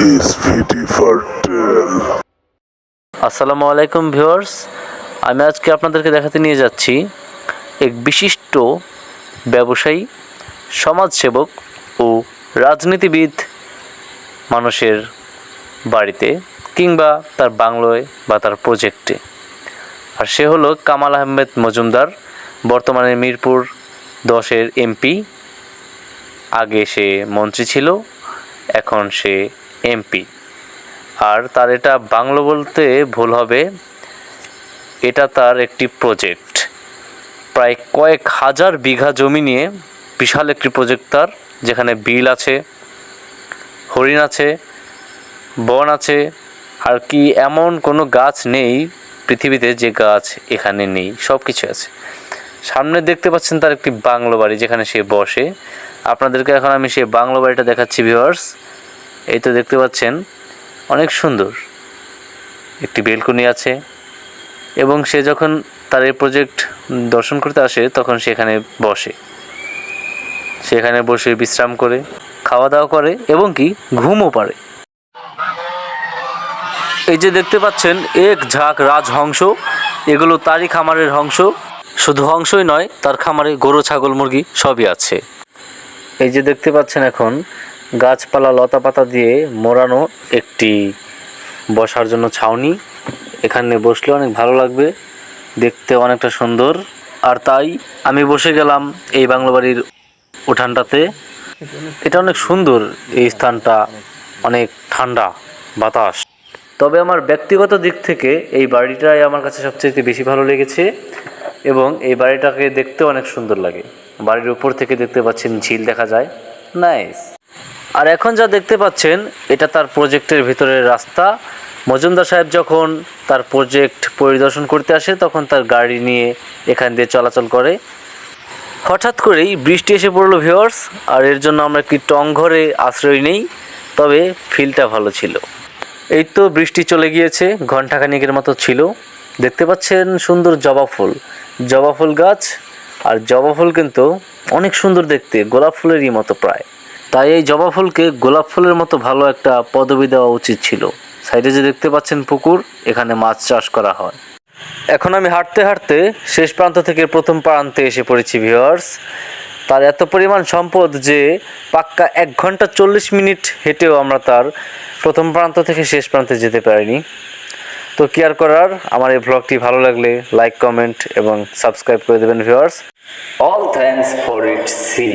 is VD Fertel. আসসালামু আলাইকুম viewers, আমি আজকে আপনাদেরকে দেখাতে নিয়ে যাচ্ছি এক বিশিষ্ট ব্যবসায়ী, সমাজসেবক ও রাজনীতিবিদ মানুষের বাড়িতে কিংবা তার বাংলোয় বা তার প্রজেক্টে। আর সে হলো কামাল আহমেদ মজুমদার, বর্তমানে মিরপুর 10-এর এমপি। আগে সে মন্ত্রী ছিল, এখন সে এমপি। আর তার এটা বাংলো বলতে ভুল হবে, এটা তার একটি প্রজেক্ট। প্রায় কয়েক হাজার বিঘা জমি নিয়ে বিশাল একটি প্রজেক্ট তার, যেখানে বিল আছে, হরিণ আছে, বন আছে, আর কি এমন কোনো গাছ নেই পৃথিবীতে যে গাছ এখানে নেই, সব কিছু আছে। সামনে দেখতে পাচ্ছেন তার একটি বাংলো বাড়ি, যেখানে সে বসে। আপনাদেরকে এখন আমি সেই বাংলো বাড়িটা দেখাচ্ছি ভিউয়ার্স। এই তো দেখতে পাচ্ছেন, অনেক সুন্দর একটি বেলকনি আছে, এবং সে যখন তার এই প্রজেক্ট দর্শন করতে আসে তখন সেখানে বসে, সেখানে বসে বিশ্রাম করে, খাওয়া দাওয়া করে এবং কি ঘুমও পারে। এই যে দেখতে পাচ্ছেন এক ঝাঁক রাজহংস, এগুলো তারই খামারের হংস। শুধু হংসই নয়, তার খামারে গরু, ছাগল, মুরগি সবই আছে। এই যে দেখতে পাচ্ছেন এখন গাছপালা, লতা পাতা দিয়ে মোড়ানো একটি বসার জন্য ছাউনি। এখানে বসলে অনেক ভালো লাগবে, দেখতে অনেকটা সুন্দর। আর তাই আমি বসে গেলাম এই বাংলো বাড়ির উঠানটাতে। এটা অনেক সুন্দর, এই স্থানটা অনেক ঠান্ডা বাতাস। তবে আমার ব্যক্তিগত দিক থেকে এই বাড়িটাই আমার কাছে সবচেয়ে বেশি ভালো লেগেছে, এবং এই বাড়িটাকে দেখতে অনেক সুন্দর লাগে। বাড়ির উপর থেকে দেখতে পাচ্ছেন ঝিল দেখা যায়, নাইস। আর এখন যা দেখতে পাচ্ছেন এটা তার প্রজেক্টের ভিতরের রাস্তা। মজুমদার সাহেব যখন তার প্রজেক্ট পরিদর্শন করতে আসে তখন তার গাড়ি নিয়ে এখান দিয়ে চলাচল করে। হঠাৎ করেই বৃষ্টি এসে পড়লো ভিউয়ার্স, আর এর জন্য আমরা একটি টং ঘরে আশ্রয় নেই, তবে ফিলটা ভালো ছিল। এই তো বৃষ্টি চলে গিয়েছে, ঘণ্টাখানেকের মতো ছিল। দেখতে পাচ্ছেন সুন্দর জবা ফুল, জবা ফুল গাছ। আর জবা ফুল কিন্তু অনেক সুন্দর দেখতে, গোলাপ ফুলেরই মতো প্রায়। তাই এই জবা ফুলকে গোলাপ ফুলের মতো ভালো একটা পদবি দেওয়া উচিত ছিল। সাইডে যে দেখতে পাচ্ছেন পুকুর, এখানে মাছ চাষ করা হয়। এখন আমি হাঁটতে হাঁটতে শেষ প্রান্ত থেকে প্রথম প্রান্তে এসে পড়েছি ভিউয়ার্স। তার এত পরিমাণ সম্পদ যে পাক্কা 1 ঘন্টা 40 মিনিট হেঁটেও আমরা তার প্রথম প্রান্ত থেকে শেষ প্রান্তে যেতে পারিনি। তো কি আর করার, আমার এই ব্লগটি ভালো লাগলে লাইক, কমেন্ট এবং সাবস্ক্রাইব করে দেবেন viewers. All thanks for it C.